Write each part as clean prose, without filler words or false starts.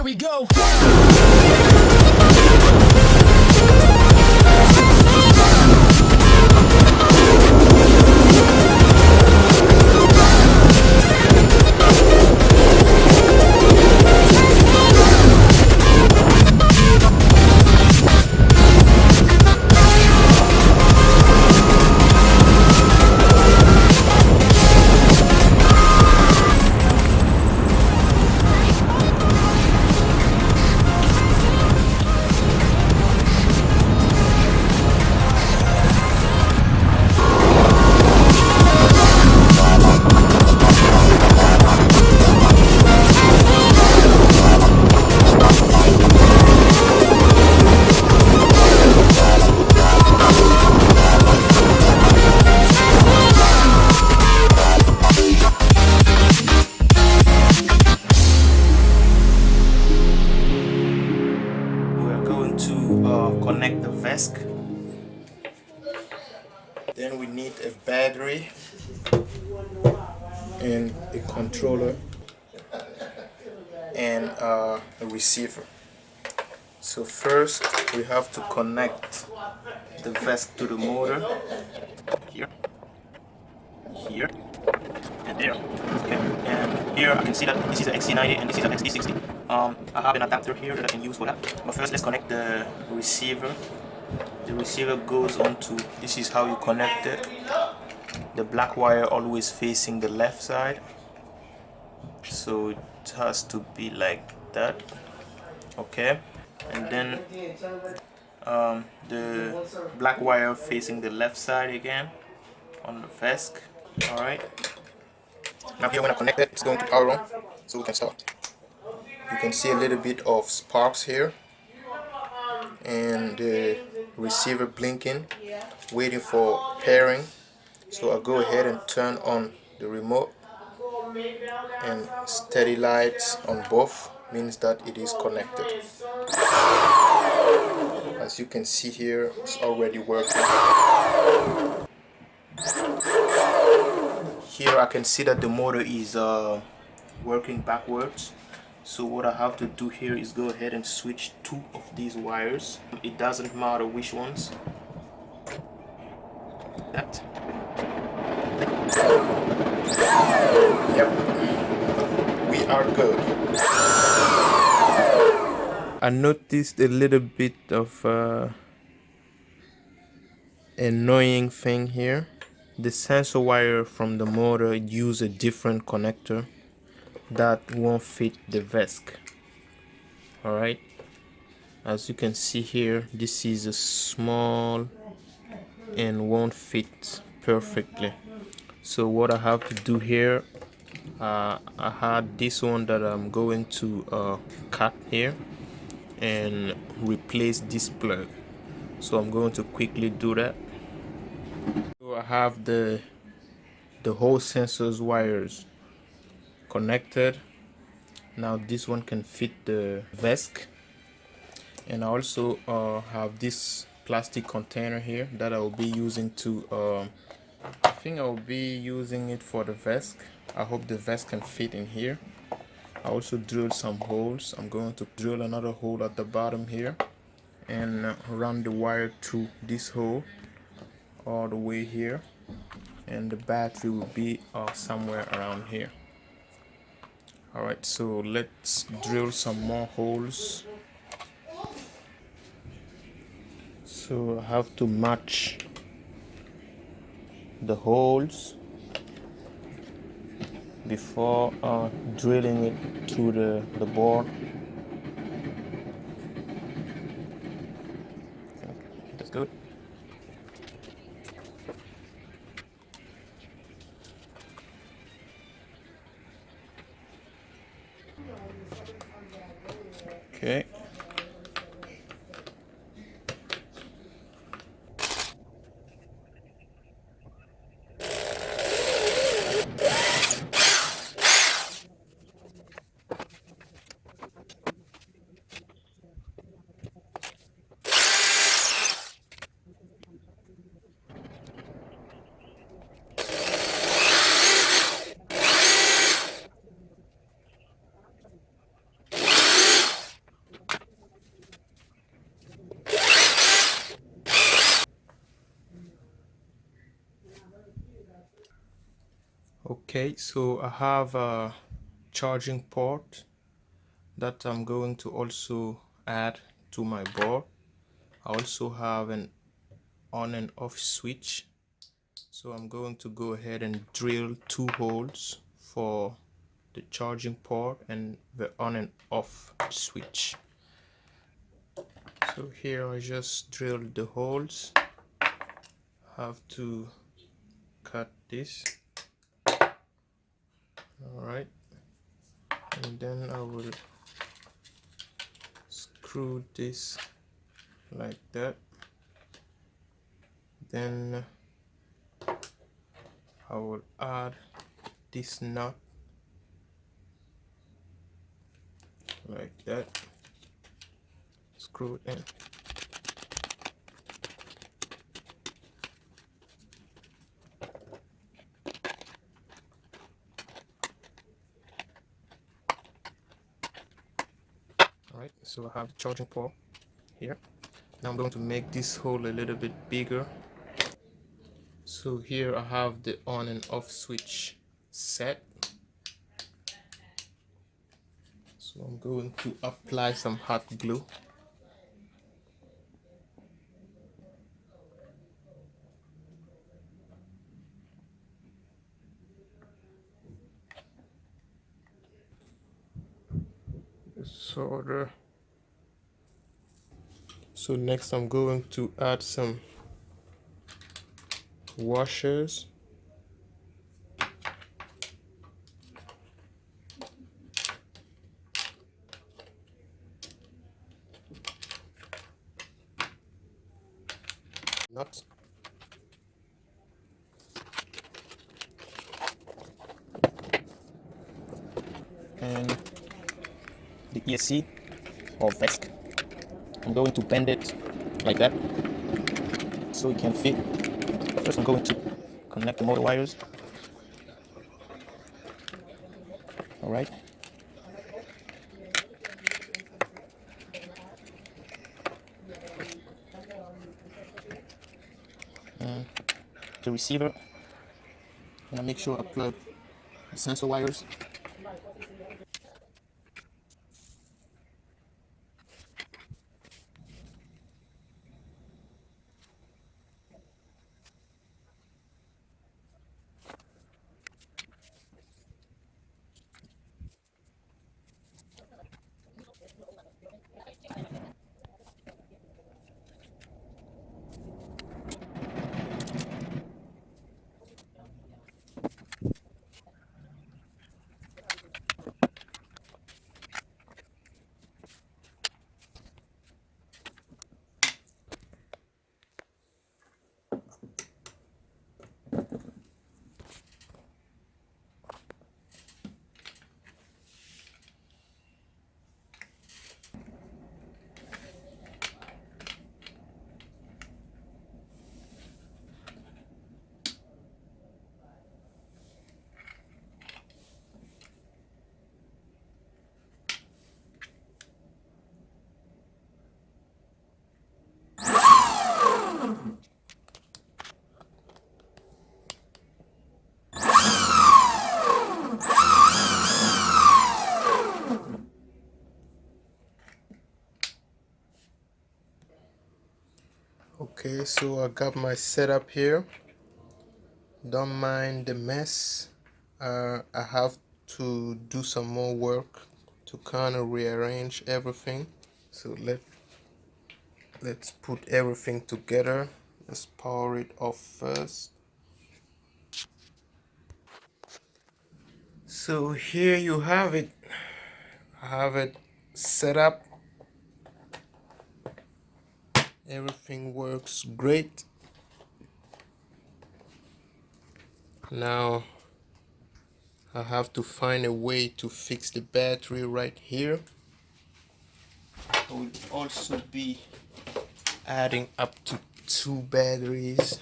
Here we go. Connect the VESC. Then we need a battery and a controller and a receiver. So first we have to connect the VESC to the motor here, and there. Okay, and here I can see that this is an XC90 and this is an XT60. I have an adapter here that I can use for that. But first let's connect the receiver. The receiver goes onto, this is how you connect it. The black wire always facing the left side. So it has to be like that. Okay. And then the black wire facing the left side again on the VESC. Alright. Now here when I connect it, it's going to power on. So we can start. You can see a little bit of sparks here. And the receiver blinking, waiting for pairing. So I'll go ahead and turn on the remote, and steady lights on both means that it is connected. As you can see here, it's already working. Here I can see that the motor is working backwards. So what I have to do here is go ahead and switch two of these wires. It doesn't matter which ones. That. Yep. We are good. I noticed a little bit of annoying thing here. The sensor wire from the motor use a different connector that won't fit the VESC. Alright, as you can see here, this is a small and won't fit perfectly. So what I have to do here, I had this one that I'm going to cut here and replace this plug. So I'm going to quickly do that. So I have the whole sensors wires connected. Now this one can fit the VESC, and I also have this plastic container here that I will be using to I think I will be using it for the VESC. I hope the VESC can fit in here. I also drilled some holes. I'm going to drill another hole at the bottom here and run the wire through this hole all the way here, and the battery will be somewhere around here. Alright, so let's drill some more holes. So I have to match the holes before drilling it through the board. That's good. Okay. Okay, so I have a charging port that I'm going to also add to my board. I also have an on and off switch, so I'm going to go ahead and drill 2 holes for the charging port and the on and off switch. So here I just drilled the holes. Have to cut this. Alright, and then I will screw this like that. Then I will add this nut like that, screw it in. Alright, so I have the charging port here. Now I'm going to make this hole a little bit bigger. So here I have the on and off switch set. So I'm going to apply some hot glue. Solder. So next I'm going to add some washers. Nuts. And the ESC or vest. I'm going to bend it like that so it can fit. First I'm going to connect the motor wires. Alright. And the receiver. And I make sure I plug the sensor wires. Okay, so I got my setup here. Don't mind the mess. I have to do some more work to kind of rearrange everything. So let's put everything together. Let's power it off first. So here you have it. I have it set up. Everything works great. Now I have to find a way to fix the battery right here. I will also be adding up to 2 batteries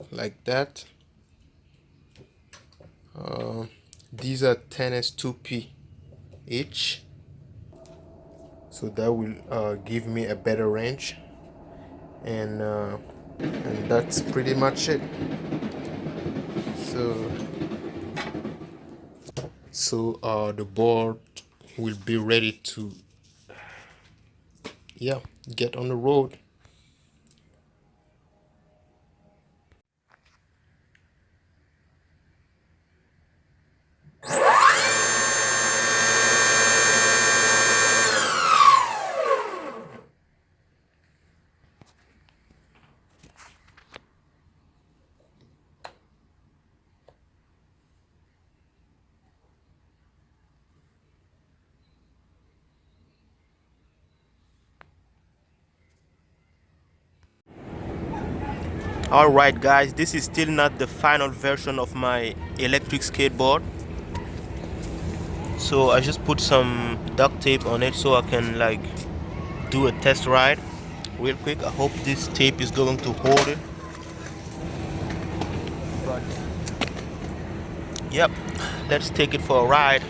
like that. These are 10s2p each, so that will give me a better range, and that's pretty much it. So the board will be ready to, yeah, get on the road. Alright guys, this is still not the final version of my electric skateboard. So I just put some duct tape on it so I can like do a test ride real quick. I hope this tape is going to hold it. But yep, let's take it for a ride.